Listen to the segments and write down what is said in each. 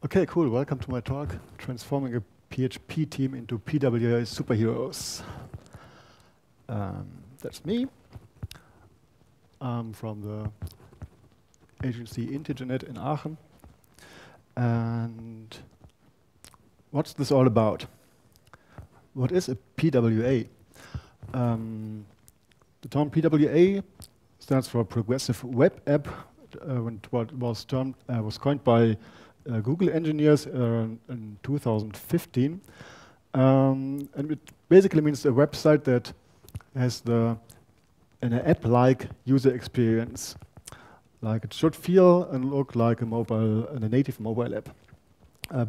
Okay, cool. Welcome to my talk, Transforming a PHP Team into PWA Superheroes. That's me. I'm from the agency Internet in Aachen. And what's this all about? What is a PWA? The term PWA stands for Progressive Web App. What was coined by Google engineers in 2015. And it basically means a website that has an app-like user experience. Like it should feel and look like a native mobile app,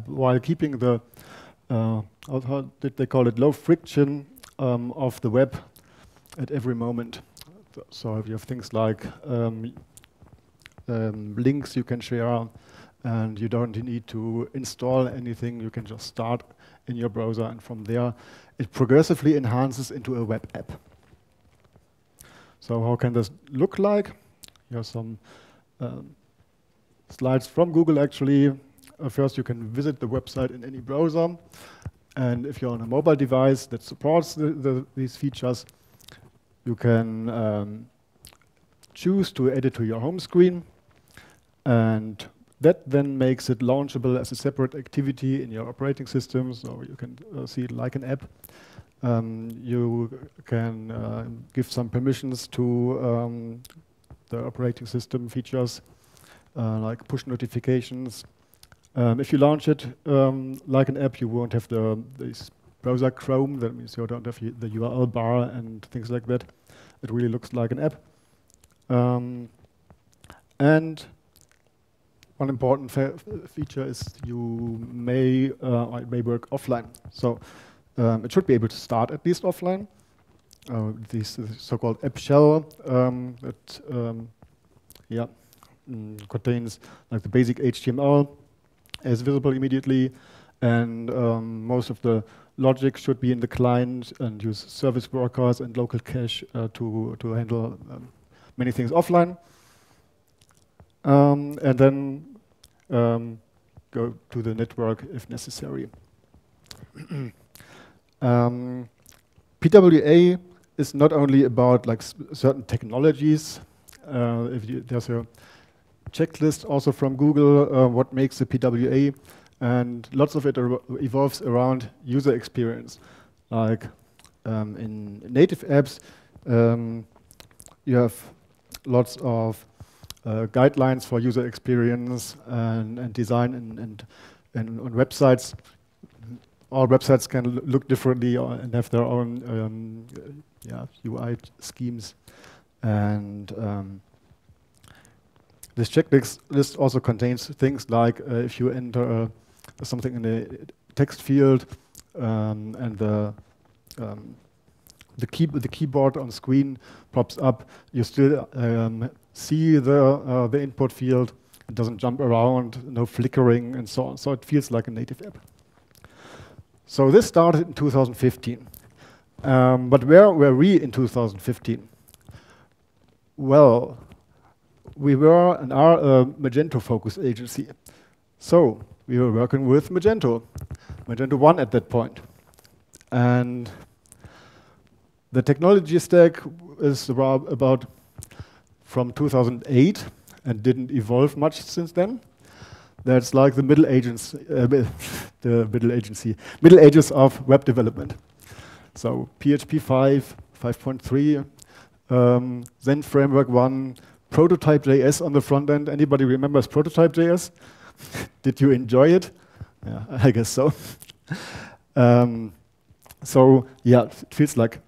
while keeping the how did they call it, low friction of the web at every moment. So if you have things like links you can share, and you don't need to install anything, you can just start in your browser, and from there it progressively enhances into a web app. So how can this look like? Here's some slides from Google actually. First, you can visit the website in any browser, and if you're on a mobile device that supports these features, you can choose to add it to your home screen, and that then makes it launchable as a separate activity in your operating system, so you can see it like an app. You can give some permissions to the operating system features, like push notifications. If you launch it like an app, you won't have this browser Chrome. That means you don't have the URL bar and things like that. It really looks like an app. And one important feature is it may work offline. So it should be able to start at least offline. This so-called app shell contains like the basic HTML is visible immediately, and most of the logic should be in the client and use service workers and local cache to handle many things offline. And then go to the network if necessary. PWA is not only about like certain technologies. There's a checklist also from Google what makes a PWA, and lots of it evolves around user experience. Like in native apps, you have lots of guidelines for user experience and design, and on websites, all websites can look differently and have their own UI schemes. And this checklist also contains things like if you enter something in the text field and the keyboard on screen pops up, you still see the input field. It doesn't jump around, no flickering, and so on. So it feels like a native app. So this started in 2015. But where were we in 2015? Well, we were and are a Magento-focused agency. So we were working with Magento 1 at that point. And the technology stack is about from 2008 and didn't evolve much since then. That's like the middle ages of web development. So PHP 5, 5.3, then Framework 1, Prototype.js on the front end. Anybody remembers Prototype.js? Did you enjoy it? Yeah, I guess so. So yeah, it feels like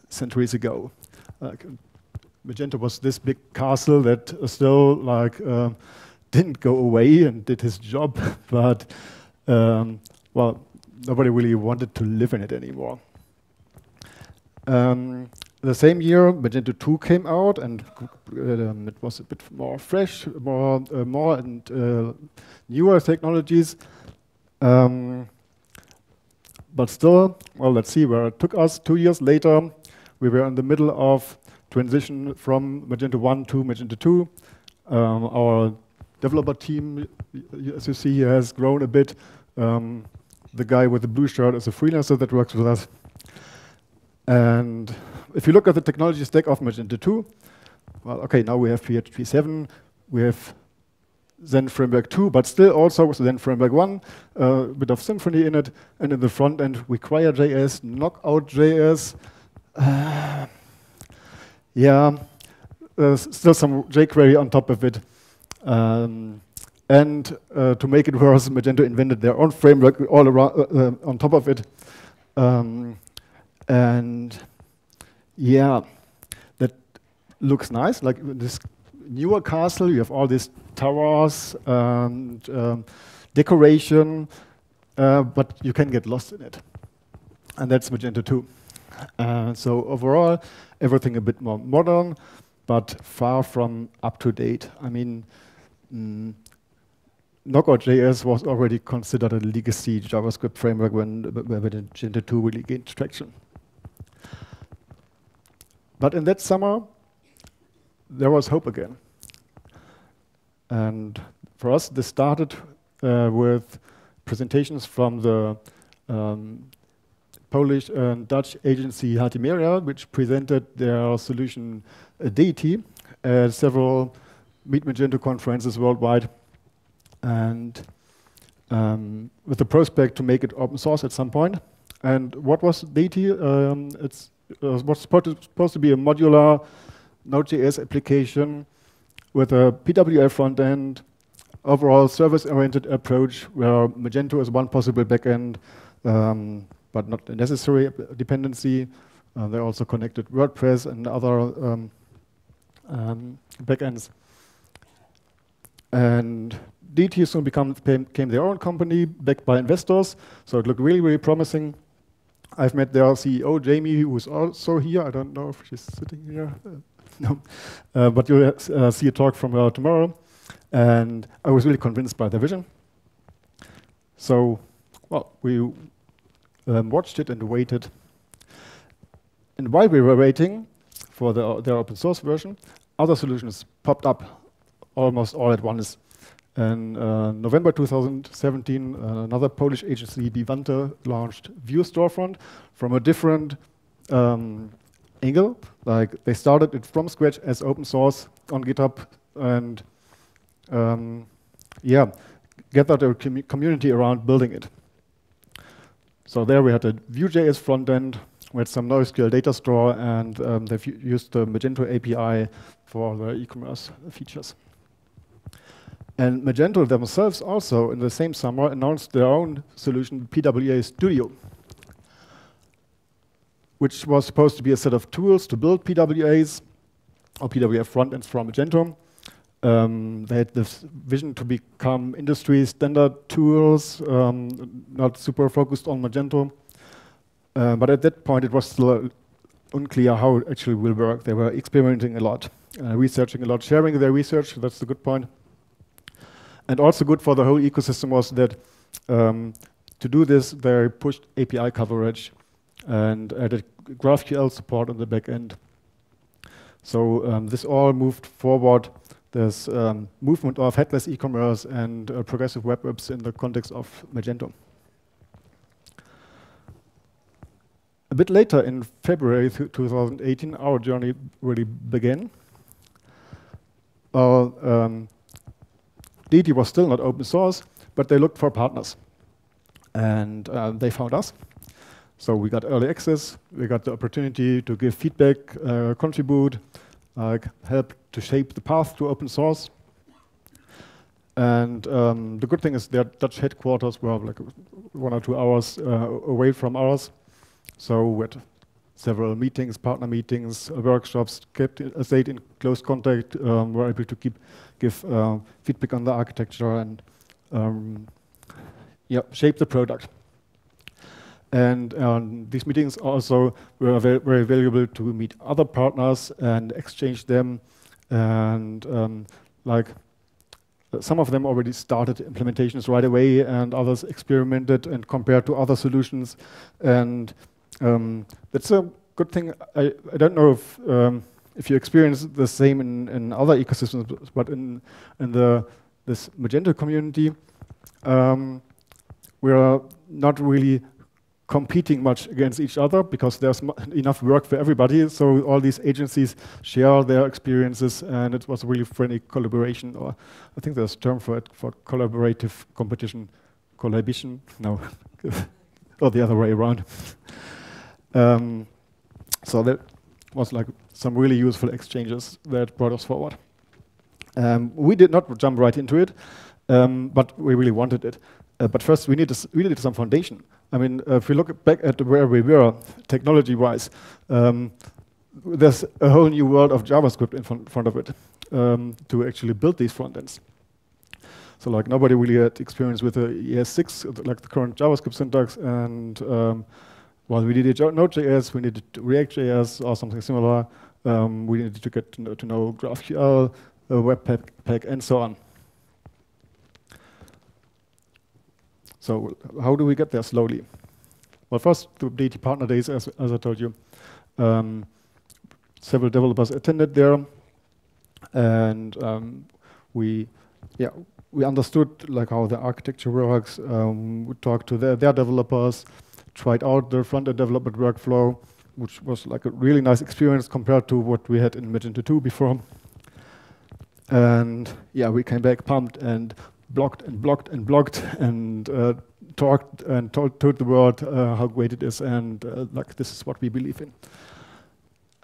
centuries ago. Magento was this big castle that still didn't go away and did his job, but well, nobody really wanted to live in it anymore. The same year, Magento 2 came out, and it was a bit more fresh, more and newer technologies. But still, well, let's see where it took us. 2 years later, we were in the middle of transition from Magento 1 to Magento 2. Our developer team, as you see here, has grown a bit. The guy with the blue shirt is a freelancer that works with us. And if you look at the technology stack of Magento 2, well, okay, now we have PHP 7, we have Zen Framework 2, but still also Zen Framework 1, a bit of Symfony in it, and in the front end, Require.js, Knockout.js, still some jQuery on top of it. And to make it worse, Magento invented their own framework all around on top of it. And yeah, that looks nice. Like this newer castle, you have all these towers and decoration, but you can get lost in it. And that's Magento 2. So overall, everything a bit more modern, but far from up to date. I mean, Knockout.js was already considered a legacy JavaScript framework when Magento 2 really gained traction. But in that summer, there was hope again. And for us, this started with presentations from the Polish and Dutch agency Hatimeria, which presented their solution Deity at several Meet Magento conferences worldwide. And with the prospect to make it open source at some point. And what was Deity? It was supposed to be a modular Node.js application with a PWA frontend, overall service-oriented approach where Magento is one possible backend, but not a necessary dependency. They also connected WordPress and other backends. And Deity soon became their own company, backed by investors, so it looked really, really promising. I've met their CEO, Jamie, who is also here. I don't know if she's sitting here. No, but you'll see a talk from her tomorrow. And I was really convinced by their vision. So, well, we watched it and waited. And while we were waiting for their open source version, other solutions popped up almost all at once. In November 2017, another Polish agency, Vivante, launched Vue Storefront from a different angle. Like they started it from scratch as open source on GitHub, and gathered a community around building it. So there we had a Vue.js front end, we had some NoSQL data store, and they've used the Magento API for the e-commerce features. And Magento themselves also, in the same summer, announced their own solution, PWA Studio, which was supposed to be a set of tools to build PWAs, or PWA frontends from Magento. They had this vision to become industry standard tools, not super focused on Magento. But at that point, it was still unclear how it actually will work. They were experimenting a lot, researching a lot, sharing their research. That's the good point. And also good for the whole ecosystem was that to do this, they pushed API coverage and added GraphQL support on the back end. So this all moved forward. There's movement of headless e-commerce and progressive web apps in the context of Magento. A bit later, in February 2018, our journey really began. Deity was still not open source, but they looked for partners. And they found us. So we got early access, we got the opportunity to give feedback, contribute, help to shape the path to open source. And the good thing is their Dutch headquarters were like 1 or 2 hours away from ours. So we had several meetings, partner meetings, workshops, stayed in close contact, were able to give feedback on the architecture and shape the product. And these meetings also were very valuable to meet other partners and exchange them. And some of them already started implementations right away, and others experimented and compared to other solutions. And that's a good thing. I don't know if you experience the same in other ecosystems, but in the this Magento community, we are not really competing much against each other because there's enough work for everybody. So all these agencies share their experiences, and it was a really friendly collaboration. Or I think there's a term for it, for collaborative competition, collaboration. No, or the other way around. So that was like some really useful exchanges that brought us forward. We did not jump right into it, but we really wanted it. But first, we needed some foundation. I mean, if we look back at where we were, technology-wise, there's a whole new world of JavaScript in front of it to actually build these frontends. So, like, nobody really had experience with the ES6, like the current JavaScript syntax, and while we needed Node.js, we needed React.js or something similar. We needed to get to know GraphQL, Webpack, and so on. So how do we get there slowly? Well, first, the Deity partner days, as I told you. Several developers attended there, and we understood like how the architecture works. We talked to their developers, tried out the front-end development workflow, which was like a really nice experience compared to what we had in Magento 2 before. And yeah, we came back pumped and blocked and talked and told the world how great it is, and like this is what we believe in.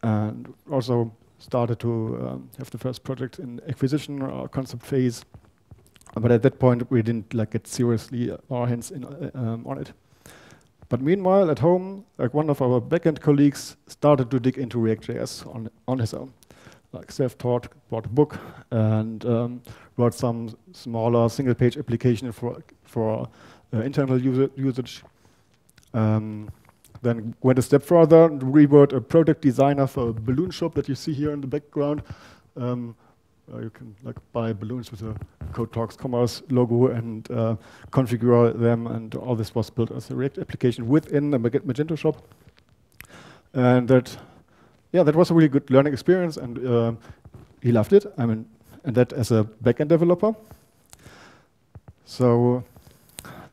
And also started to have the first project in acquisition or concept phase, but at that point we didn't like get seriously our hands in on it. But meanwhile, at home, like one of our backend colleagues started to dig into React.js on his own. Like self-taught, bought a book, and wrote some smaller single-page application for internal usage. Then went a step further, rewrote a product designer for a balloon shop that you see here in the background. You can like buy balloons with a code.talks commerce logo and configure them, and all this was built as a React application within the Magento shop. And that was a really good learning experience, and he loved it. I mean, and that as a backend developer. So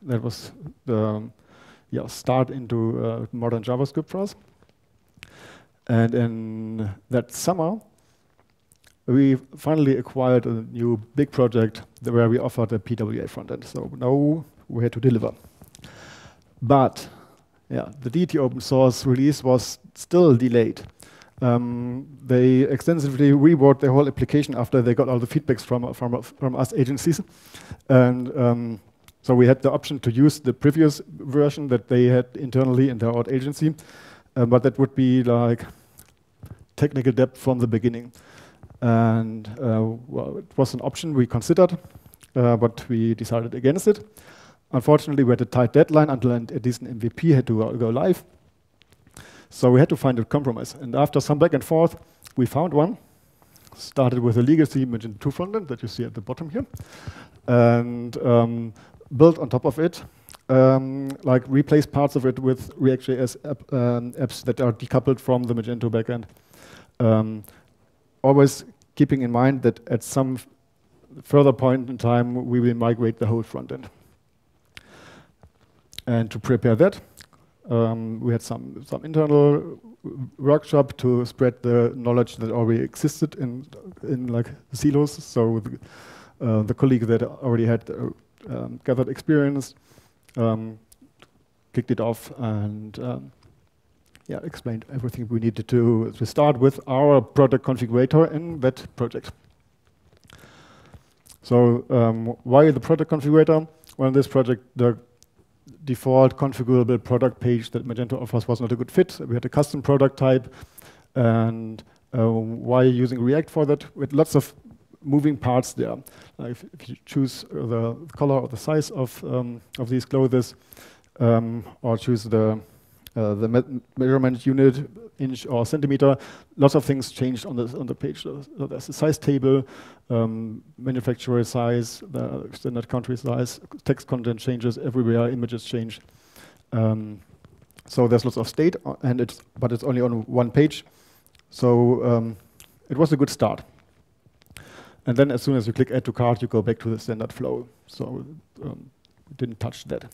that was the start into modern JavaScript for us. And in that summer, we finally acquired a new big project where we offered a PWA frontend. So now we had to deliver. But yeah, the Deity open source release was still delayed. They extensively rewrote their whole application after they got all the feedbacks from us agencies. And so we had the option to use the previous version that they had internally in their own agency, but that would be like technical debt from the beginning. And well, it was an option we considered, but we decided against it. Unfortunately, we had a tight deadline until at least an MVP had to go live. So we had to find a compromise. And after some back and forth, we found one. Started with a legacy Magento 2 frontend that you see at the bottom here. And built on top of it, like replaced parts of it with React.js apps that are decoupled from the Magento backend. Always keeping in mind that at some further point in time, we will migrate the whole frontend. And to prepare that, we had some internal workshop to spread the knowledge that already existed in like silos. So the colleague that already had gathered experience kicked it off and explained everything we needed to start with our product configurator in that project. So why the product configurator? Well, in this project, the default configurable product page that Magento offers was not a good fit. We had a custom product type, and why using React for that? With lots of moving parts there. If you choose the color or the size of these clothes, or choose the measurement unit, inch or centimeter, lots of things changed on the page. So there's a size table, manufacturer size, the standard country size, text content changes everywhere, images change. So there's lots of state, but it's only on one page. So it was a good start. And then as soon as you click add to cart, you go back to the standard flow. So didn't touch that.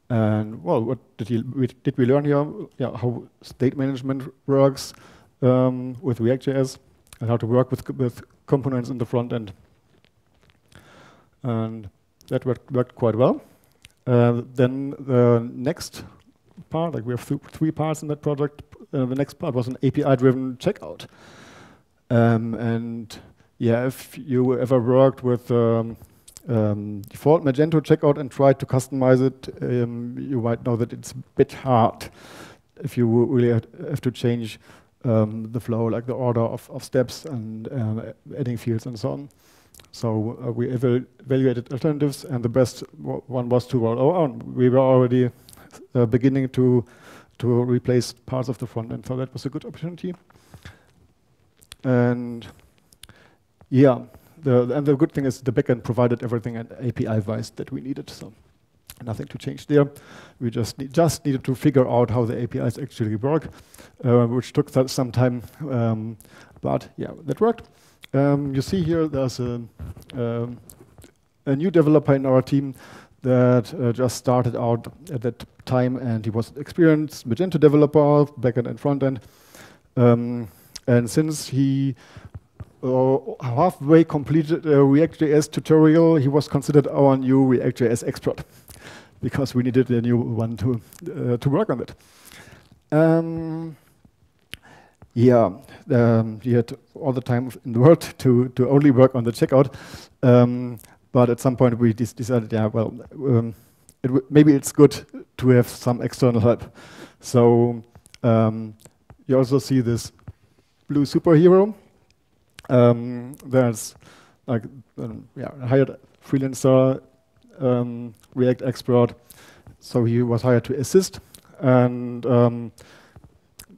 And well, what did we learn here? Yeah, how state management works with React.js and how to work with components in the front end. And that worked quite well. Then the next part, like we have three parts in that project. The next part was an API-driven checkout. And yeah, if you ever worked with default Magento checkout and tried to customize it, you might know that it's a bit hard if you really have to change the flow, like the order of steps and adding fields and so on. So we evaluated alternatives, and the best one was to roll our own. We were already beginning to replace parts of the front end, so that was a good opportunity. And yeah, the good thing is the backend provided everything and API-wise that we needed, so nothing to change there. We just needed to figure out how the APIs actually work, which took some time, but yeah, that worked. You see here there's a new developer in our team that just started out at that time, and he was an experienced Magento developer, backend and frontend. And since he halfway completed a React.js tutorial, he was considered our new React.js expert because we needed a new one to work on it. Yeah, he had all the time in the world to only work on the checkout. But at some point we decided, yeah, well, maybe it's good to have some external help. So you also see this blue superhero. There's like a hired freelancer, React expert. So he was hired to assist and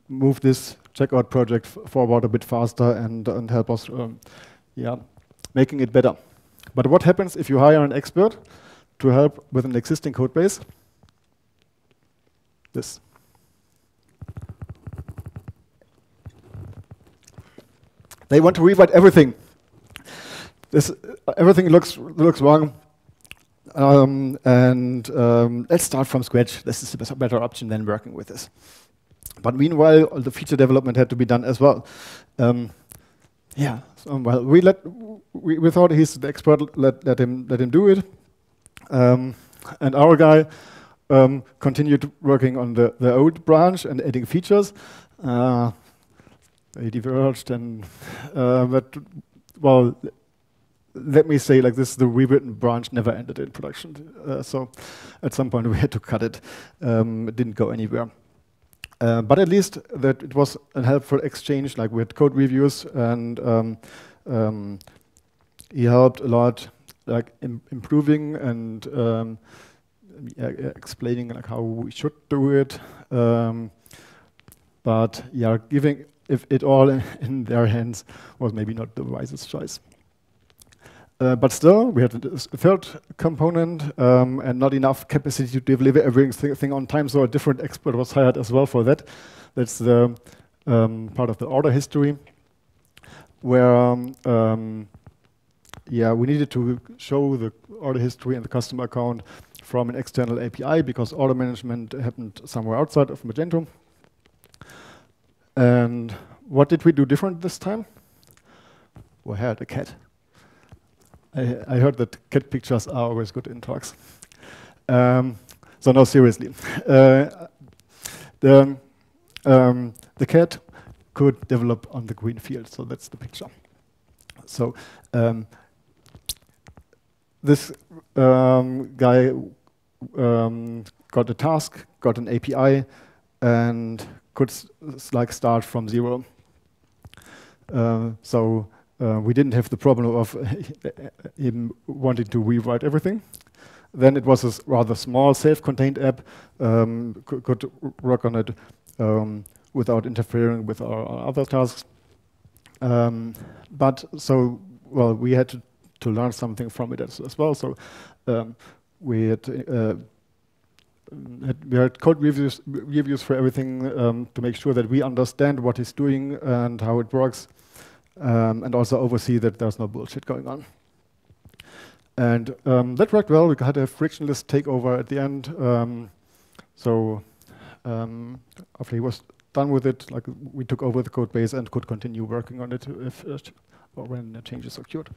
move this checkout project forward a bit faster and help us, making it better. But what happens if you hire an expert to help with an existing code base? This. They want to rewrite everything. Everything looks wrong. Let's start from scratch. This is a better option than working with this. But meanwhile, all the feature development had to be done as well. Well, we thought he's the expert. Let him do it. And our guy continued working on the old branch and adding features. They diverged, and but well, let me say like this: the rewritten branch never ended in production. So at some point we had to cut it. It didn't go anywhere. But at least that it was a helpful exchange. Like we had code reviews, and he helped a lot, like improving and explaining like how we should do it. But yeah, giving it all in their hands was maybe not the wisest choice. But still, we had a third component and not enough capacity to deliver everything on time, so a different expert was hired as well for that. That's the part of the order history, where we needed to show the order history and the customer account from an external API because order management happened somewhere outside of Magento. And what did we do different this time? We had a cat. I heard that cat pictures are always good in talks. So no, seriously. The cat could develop on the green field, so that's the picture. So this guy got a task, got an API, and could start from zero. We didn't have the problem of him wanting to rewrite everything. Then it was a rather small, self-contained app, could work on it without interfering with our other tasks. We had to learn something from it as well. So we had code reviews for everything to make sure that we understand what he's doing and how it works. and also oversee that there's no bullshit going on. And that worked well. We had a frictionless takeover at the end. After he was done with it, like we took over the code base and could continue working on it if or when changes occurred.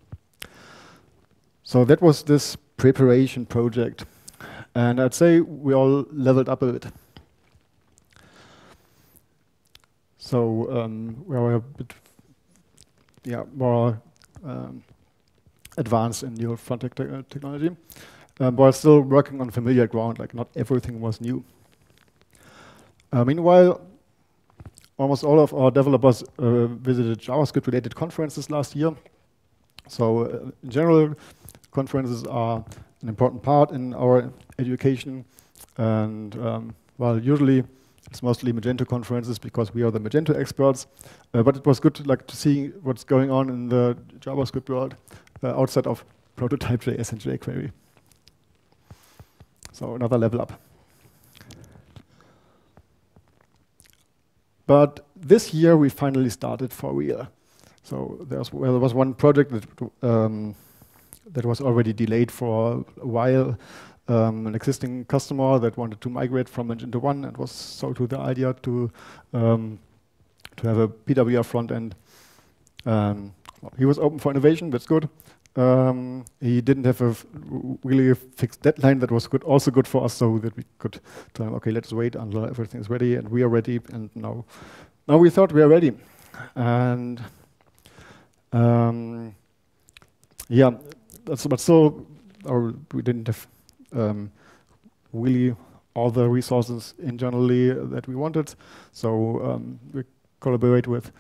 So that was this preparation project. And I'd say we all leveled up a bit. So we are a bit more advanced in new front-end technology, but still working on familiar ground, like not everything was new. Meanwhile, almost all of our developers visited JavaScript-related conferences last year. So in general, conferences are an important part in our education, and well, usually it's mostly Magento conferences because we are the Magento experts. But it was good to see what's going on in the JavaScript world outside of prototype.js and jQuery. So another level up. But this year we finally started for real. So there was one project that was already delayed for a while. An existing customer that wanted to migrate from Magento 1 and was sold to the idea to have a PWA front end. He was open for innovation, that's good. He didn't have a really fixed deadline that was also good for us, so that we could tell him, okay, let's wait until everything is ready, and we are ready, and now we thought we are ready. And yeah, but still, we didn't have really all the resources internally that we wanted. So we collaborate with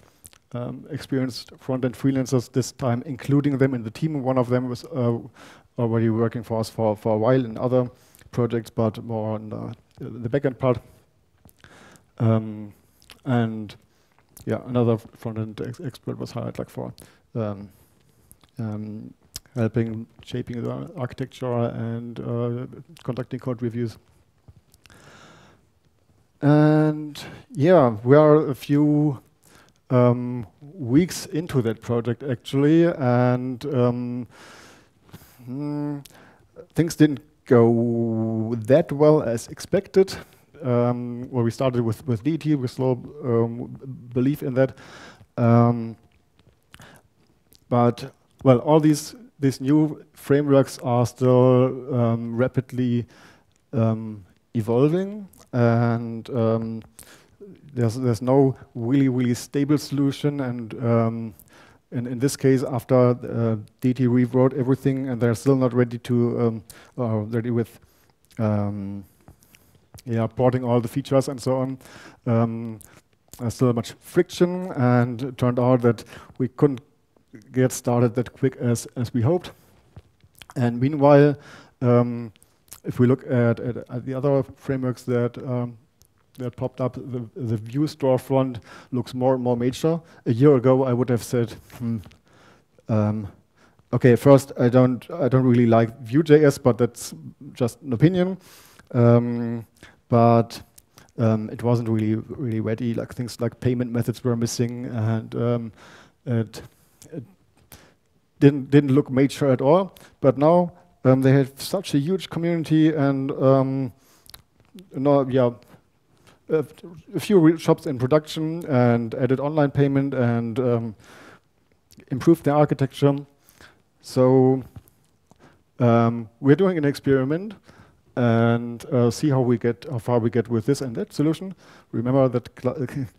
experienced front-end freelancers this time, including them in the team. One of them was already working for us for a while in other projects, but more on the backend part. And yeah, another front-end expert was hired for helping shaping the architecture and conducting code reviews. And yeah, we are a few weeks into that project actually, and things didn't go that well as expected. Well, we started with Deity, we still believe in that. But well, all these new frameworks are still rapidly evolving, and there's no really stable solution. And in this case, after Deity rewrote everything, and they're still not ready to ready with porting all the features and so on. There's still much friction, and it turned out that we couldn't get started that quick as we hoped. And meanwhile, if we look at the other frameworks that popped up, the Vue storefront looks more and more mature. A year ago, I would have said, okay, first I don't really like Vue.js, but that's just an opinion. But it wasn't really ready. Like things like payment methods were missing, and it didn't look mature at all. But now they have such a huge community, and a few shops in production, and added online payment, and improved their architecture. So we're doing an experiment and see how far we get with this and that solution. Remember that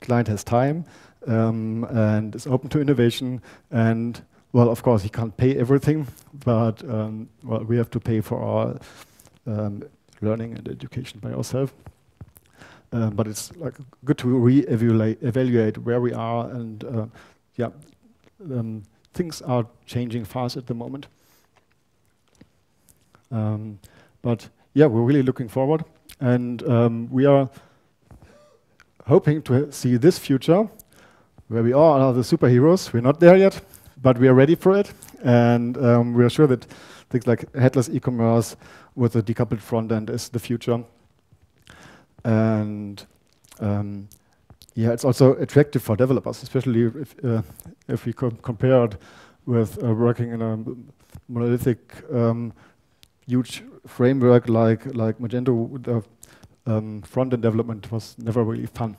client has time and is open to innovation, and well, of course, he can't pay everything, but well, we have to pay for our learning and education by ourselves. But it's good to evaluate where we are, and things are changing fast at the moment. But yeah, we're really looking forward, and we are hoping to see this future where we are the superheroes. We're not there yet, but we are ready for it, and we are sure that things like headless e-commerce with a decoupled front end is the future. And yeah, it's also attractive for developers, especially if we compare it with working in a monolithic huge framework like Magento. The front-end development was never really fun,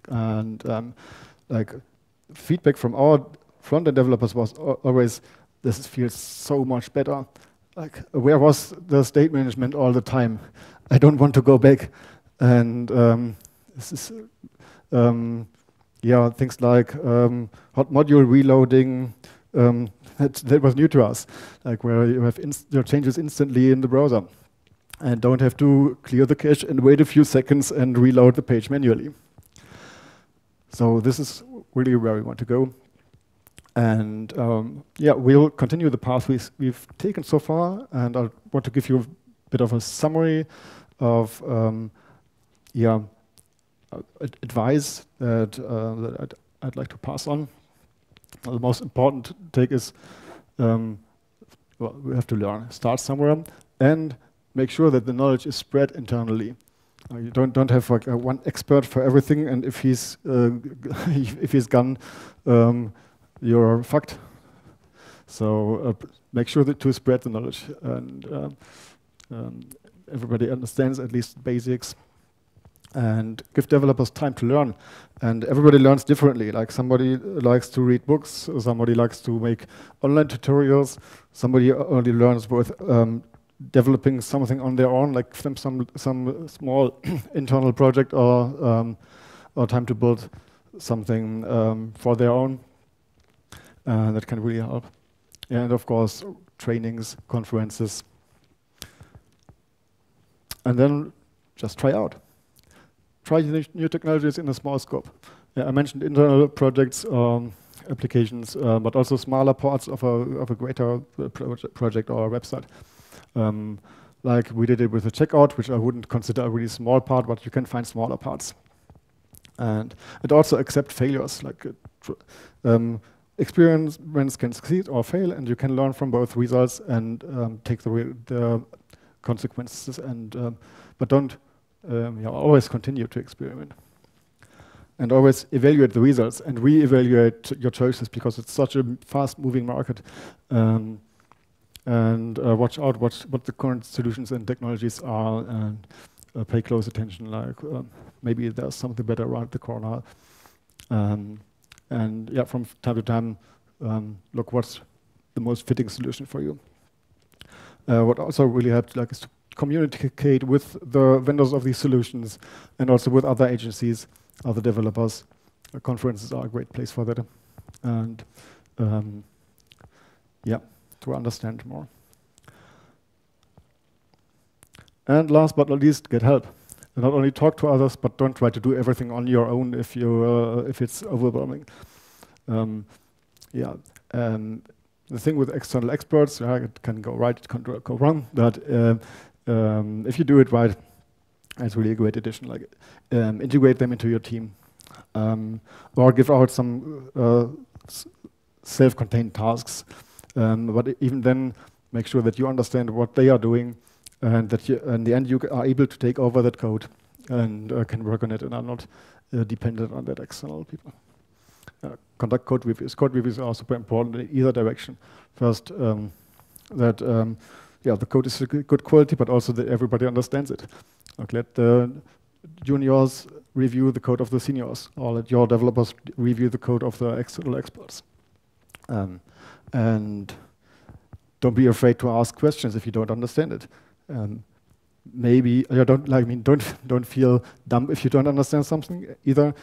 and like feedback from our front-end developers was always, this feels so much better. Like, where was the state management all the time? I don't want to go back. And this is, yeah, things like hot module reloading. That was new to us, like where you have your changes instantly in the browser and don't have to clear the cache and wait a few seconds and reload the page manually. So this is really where we want to go. And yeah, we'll continue the path we've taken so far, and I want to give you a bit of a summary of yeah, advice that I'd like to pass on. The most important take is, well, we have to learn. Start somewhere and make sure that the knowledge is spread internally. You don't have like one expert for everything, and if he's if he's gone, you're fucked. So make sure to spread the knowledge, and everybody understands at least basics, and give developers time to learn. And everybody learns differently. Like somebody likes to read books, somebody likes to make online tutorials, somebody only learns with developing something on their own, like some small internal project, or time to build something for their own. That can really help. And of course, trainings, conferences. And then just try out. Try new technologies in a small scope. Yeah, I mentioned internal projects, applications, but also smaller parts of a greater project or a website. Like we did it with the checkout, which I wouldn't consider a really small part, but you can find smaller parts. And also accept failures. Like experiments can succeed or fail, and you can learn from both results and take the consequences. And but don't always continue to experiment. And always evaluate the results and re-evaluate your choices, because it's such a fast-moving market. And watch out what the current solutions and technologies are, and pay close attention. Like maybe there's something better around the corner. And yeah, from time to time, look what's the most fitting solution for you. What also really helped, like, is to communicate with the vendors of these solutions, and also with other agencies, other developers. Conferences are a great place for that. And yeah, to understand more. And last but not least, get help. And not only talk to others, but don't try to do everything on your own if it's overwhelming. Yeah, the thing with external experts, it can go right, it can go wrong. But if you do it right, it's really a great addition. Like integrate them into your team, or give out some self-contained tasks. But even then, make sure that you understand what they are doing, and that in the end you are able to take over that code and can work on it, and are not dependent on that external people. Conduct code reviews. Code reviews are super important in either direction. First, that the code is good quality, but also that everybody understands it. Like, let the juniors review the code of the seniors, or let your developers review the code of the external experts. And don't be afraid to ask questions if you don't understand it. Maybe don't feel dumb if you don't understand something either.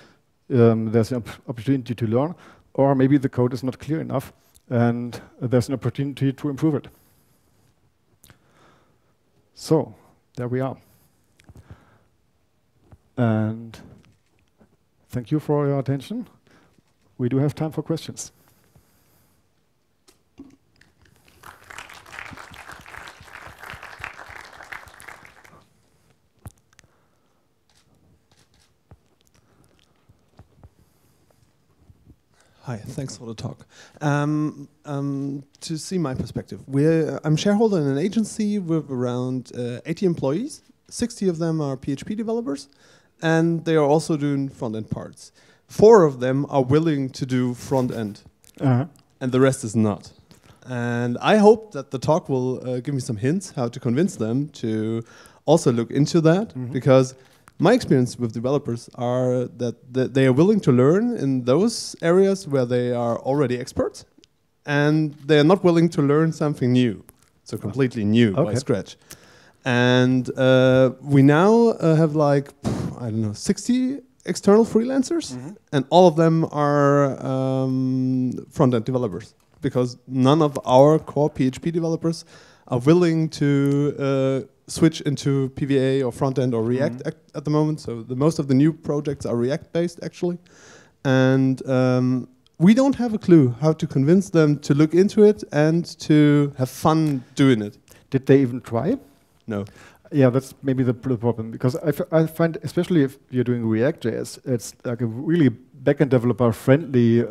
There's an opportunity to learn, or maybe the code is not clear enough, and there's an opportunity to improve it. So there we are. And thank you for your attention. We do have time for questions. Hi, thanks for the talk. To see my perspective, I'm shareholder in an agency with around 80 employees. 60 of them are PHP developers, and they are also doing front-end parts. 4 of them are willing to do front end, Uh-huh. and the rest is not. And I hope that the talk will give me some hints how to convince them to also look into that, because my experience with developers are that they are willing to learn in those areas where they are already experts, and they are not willing to learn something new, so completely new by scratch. And we now have like, I don't know, 60 external freelancers, and all of them are front-end developers, because none of our core PHP developers are willing to switch into PWA or front-end or React at the moment. So most of the new projects are React-based, actually. And we don't have a clue how to convince them to look into it and to have fun doing it. Did they even try? No. Yeah, that's maybe the problem, because I find, especially if you're doing React.js, it's like a really backend developer friendly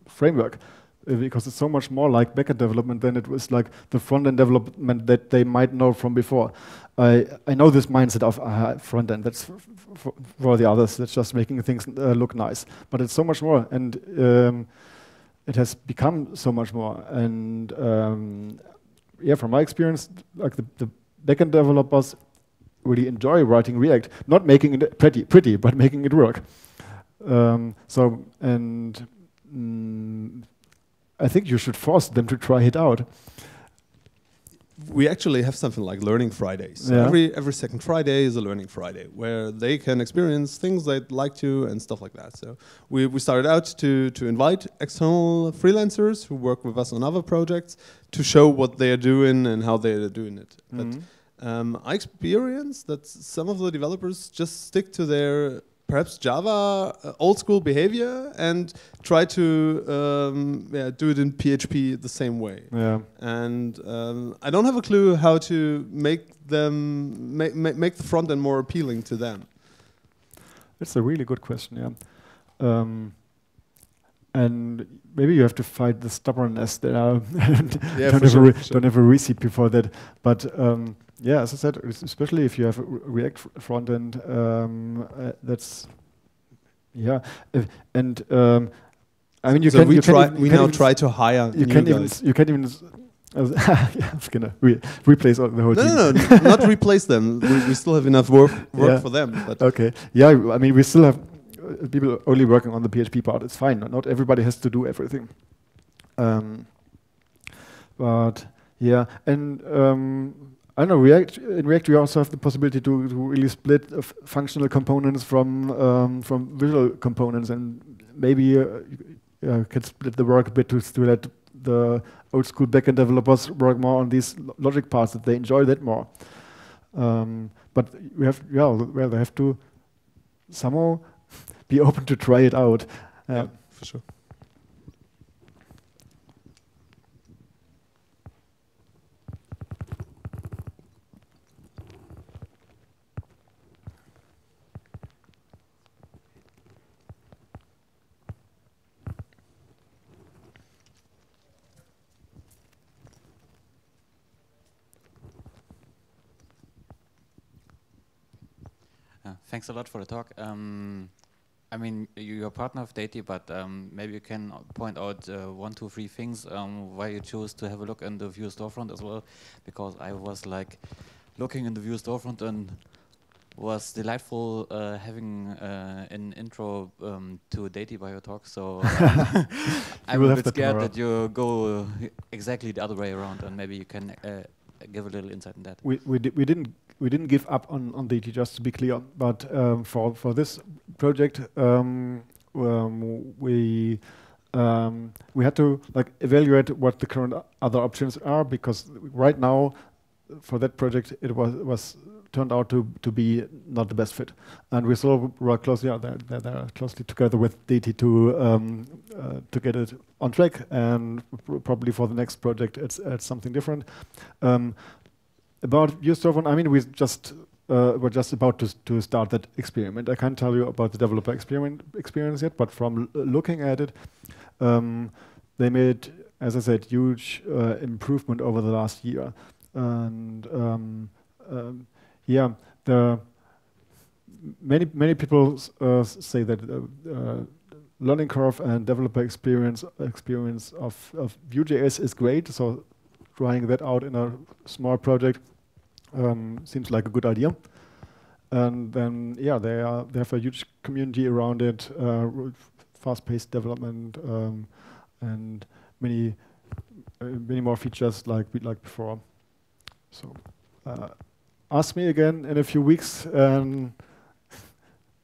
framework, because it's so much more like backend development than it was like the front-end development that they might know from before. I know this mindset of front-end, that's for the others, that's just making things look nice. But it's so much more, and it has become so much more. And yeah, from my experience, like the backend developers really enjoy writing React, not making it pretty, but making it work. I think you should force them to try it out. We actually have something like Learning Fridays. So every second Friday is a Learning Friday, where they can experience things they'd like to and stuff like that. So we started out to invite external freelancers who work with us on other projects to show what they are doing and how they are doing it. But I experienced that some of the developers just stick to their perhaps Java old school behavior and try to do it in PHP the same way. Yeah. And I don't have a clue how to make them make the front end more appealing to them. That's a really good question. Yeah. And maybe you have to fight the stubbornness that don't have a recipe for that. But yeah, as I said, especially if you have a React front end, that's and I mean we now try to hire you can't even I was gonna replace the whole team. No, not replace them. We still have enough work for them. But okay, yeah, I mean we still have people only working on the PHP part. It's fine. Not everybody has to do everything. But yeah, and I don't know, in React we also have the possibility to really split functional components from visual components, and maybe you can split the work a bit to let the old school backend developers work more on these logic parts, that they enjoy that more. But we have, they have to somehow be open to try it out. Yeah, for sure. Thanks a lot for the talk. I mean, you're a partner of Deity, but maybe you can point out 1, 2, 3 things why you chose to have a look in the Vue storefront as well, because I was like looking in the Vue storefront and was delightful having an intro to Deity by your talk. So I'm a bit scared that you go exactly the other way around, and maybe you can give a little insight in that. We didn't give up on Deity, just to be clear. But for this project, we had to like evaluate what the current other options are, because right now for that project it was turned out to be not the best fit, and we still work closely closely together with Deity to get it on track, and probably for the next project it's something different. About Vue storefront, I mean, we're just about to start that experiment. I can't tell you about the developer experience yet, but from looking at it, they made, as I said, huge improvement over the last year. And yeah, the many people say that learning curve and developer experience of Vue.js is great. So trying that out in a small project seems like a good idea. And then yeah, they have a huge community around it, fast-paced development, and many more features like before. So ask me again in a few weeks, and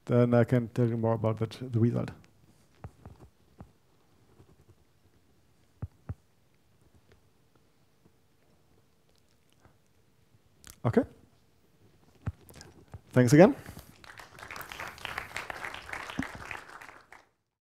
then I can tell you more about the result. Okay. Thanks again.